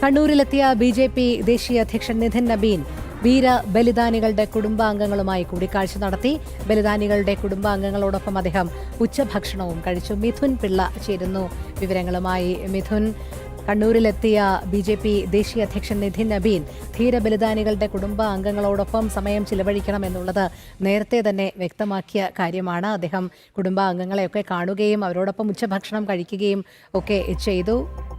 കണ്ണൂരിലെത്തിയ BJP. ദേശീയ അധ്യക്ഷൻ നിതിൻ നബീൻ വീര ബലിദാനികളുടെ കുടുംബാംഗങ്ങളുമായി കൂടിക്കാഴ്ച നടത്തി. ബലിദാനികളുടെ കുടുംബാംഗങ്ങളോടൊപ്പം അദ്ദേഹം ഉച്ചഭക്ഷണവും കഴിച്ചു. മിഥുൻ പിള്ള ചേരുന്നു വിവരങ്ങളുമായി. മിഥുൻ, കണ്ണൂരിലെത്തിയ ബി.ജെ.പി. ദേശീയ അധ്യക്ഷൻ നിതിൻ നബീൻ ധീരബലിദാനികളുടെ കുടുംബാംഗങ്ങളോടൊപ്പം സമയം ചിലവഴിക്കണമെന്നുള്ളത് നേരത്തെ തന്നെ വ്യക്തമാക്കിയ കാര്യമാണ്. അദ്ദേഹം കുടുംബാംഗങ്ങളെയൊക്കെ കാണുകയും അവരോടൊപ്പം ഉച്ചഭക്ഷണം കഴിക്കുകയും ഒക്കെ ചെയ്തു.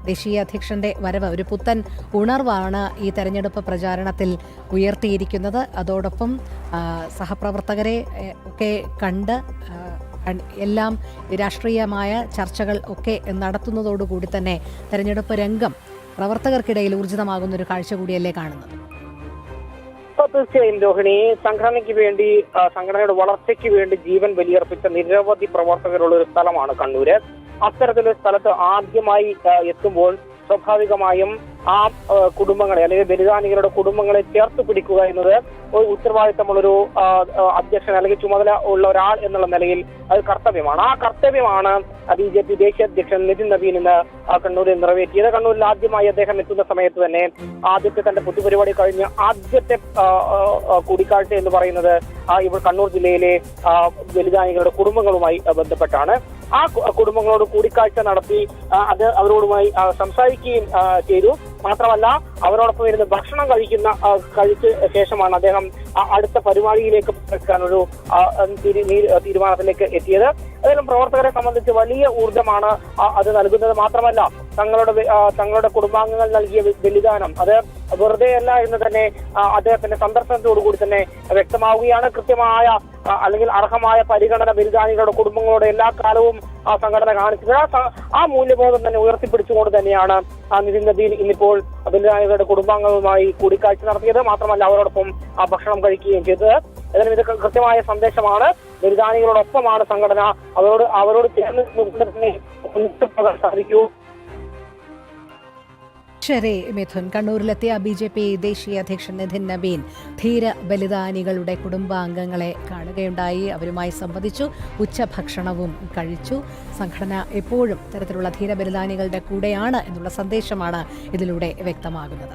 ദേശീയ അധ്യക്ഷന്റെ വരവ് ഒരു പുത്തൻ ഉണർവാണ് ഈ തെരഞ്ഞെടുപ്പ് പ്രചാരണത്തിൽ ഉയർത്തിയിരിക്കുന്നത്. അതോടൊപ്പം സഹപ്രവർത്തകരെ ഒക്കെ കണ്ട് എല്ലാം രാഷ്ട്രീയമായ ചർച്ചകൾ ഒക്കെ നടത്തുന്നതോടുകൂടി തന്നെ തെരഞ്ഞെടുപ്പ് രംഗം പ്രവർത്തകർക്കിടയിൽ ഊർജിതമാകുന്ന ഒരു കാഴ്ച കൂടിയല്ലേ കാണുന്നത്? തീർച്ചയായും രോഹിണി, സംഘടനയ്ക്ക് വേണ്ടി, സംഘടനയുടെ വളർച്ചയ്ക്ക് വേണ്ടി ജീവൻ ബലിയർപ്പിച്ച നിരവധി പ്രവർത്തകരുള്ള ഒരു സ്ഥലമാണ് കണ്ണൂര്. അത്തരത്തിലൊരു സ്ഥലത്ത് ആദ്യമായി എത്തുമ്പോൾ സ്വാഭാവികമായും ആ കുടുംബങ്ങളെ അല്ലെങ്കിൽ ബലിദാനികളുടെ കുടുംബങ്ങളെ ചേർത്ത് പിടിക്കുക എന്നത് ഒരു ഉത്തരവാദിത്തമുള്ളൊരു അധ്യക്ഷൻ അല്ലെങ്കിൽ ചുമതല ഉള്ള ഒരാൾ എന്നുള്ള നിലയിൽ അത് കർത്തവ്യമാണ്. ആ കർത്തവ്യമാണ് ബി.ജെ.പി. ദേശീയ അധ്യക്ഷൻ നിതിൻ നബീൻ ഇന്ന് കണ്ണൂരിൽ നിറവേറ്റിയത്. കണ്ണൂരിൽ ആദ്യമായി അദ്ദേഹം എത്തുന്ന സമയത്ത് തന്നെ ആദ്യത്തെ തന്റെ പൊതുപരിപാടി കഴിഞ്ഞ് ആദ്യത്തെ കൂടിക്കാഴ്ച എന്ന് പറയുന്നത് ഇപ്പോൾ കണ്ണൂർ ജില്ലയിലെ ബലിദാനികളുടെ കുടുംബങ്ങളുമായി ബന്ധപ്പെട്ടാണ്. ആ കുടുംബങ്ങളോട് കൂടിക്കാഴ്ച നടത്തി അത് അവരോടുമായി സംസാരിക്കുകയും ചെയ്തു. മാത്രമല്ല, അവരോടൊപ്പം ഇരുന്ന് ഭക്ഷണം കഴിച്ച ശേഷമാണ് അദ്ദേഹം അടുത്ത പരിപാടിയിലേക്ക് വെക്കാനൊരു തീരുമാനത്തിലേക്ക് എത്തിയത്. ഏതായാലും പ്രവർത്തകരെ സംബന്ധിച്ച് വലിയ ഊർജ്ജമാണ് അത് നൽകുന്നത്. മാത്രമല്ല, തങ്ങളുടെ കുടുംബാംഗങ്ങൾ നൽകിയ ബലിദാനം അത് വെറുതെയല്ല എന്ന് തന്നെ അദ്ദേഹത്തിന്റെ സന്ദർശനത്തോടുകൂടി തന്നെ വ്യക്തമാവുകയാണ്. കൃത്യമായ അല്ലെങ്കിൽ അർഹമായ പരിഗണന ബലിദാനികളുടെ കുടുംബങ്ങളോട് എല്ലാ കാലവും ആ സംഘടന കാണിച്ചത്. ആ മൂല്യബോധം തന്നെ ഉയർത്തിപ്പിടിച്ചുകൊണ്ട് തന്നെയാണ് നിതിൻ നബീൻ ഇന്നിപ്പോൾ ബലിദാനികളുടെ കുടുംബാംഗങ്ങളുമായി കൂടിക്കാഴ്ച നടത്തിയത്. മാത്രമല്ല, അവരോടൊപ്പം ഭക്ഷണം കഴിക്കുകയും ചെയ്തത്. ഏതായാലും ഇത് കൃത്യമായ സന്ദേശമാണ്. ബലിദാനികളോടൊപ്പമാണ് സംഘടന. അവരോട് ചേർന്ന് തന്നെ സാധിക്കൂ. ശരി മിഥുൻ, കണ്ണൂരിലെത്തിയ ബി.ജെ.പി. ദേശീയ അധ്യക്ഷൻ നിതിൻ നബീൻ ധീര ബലിദാനികളുടെ കുടുംബാംഗങ്ങളെ കാണുകയുണ്ടായി. അവരുമായി സംവദിച്ചു, ഉച്ചഭക്ഷണവും കഴിച്ചു. സംഘടന എപ്പോഴും തരത്തിലുള്ള ധീര ബലിദാനികളുടെ കൂടെയാണ് എന്നുള്ള സന്ദേശമാണ് ഇതിലൂടെ വ്യക്തമാകുന്നത്.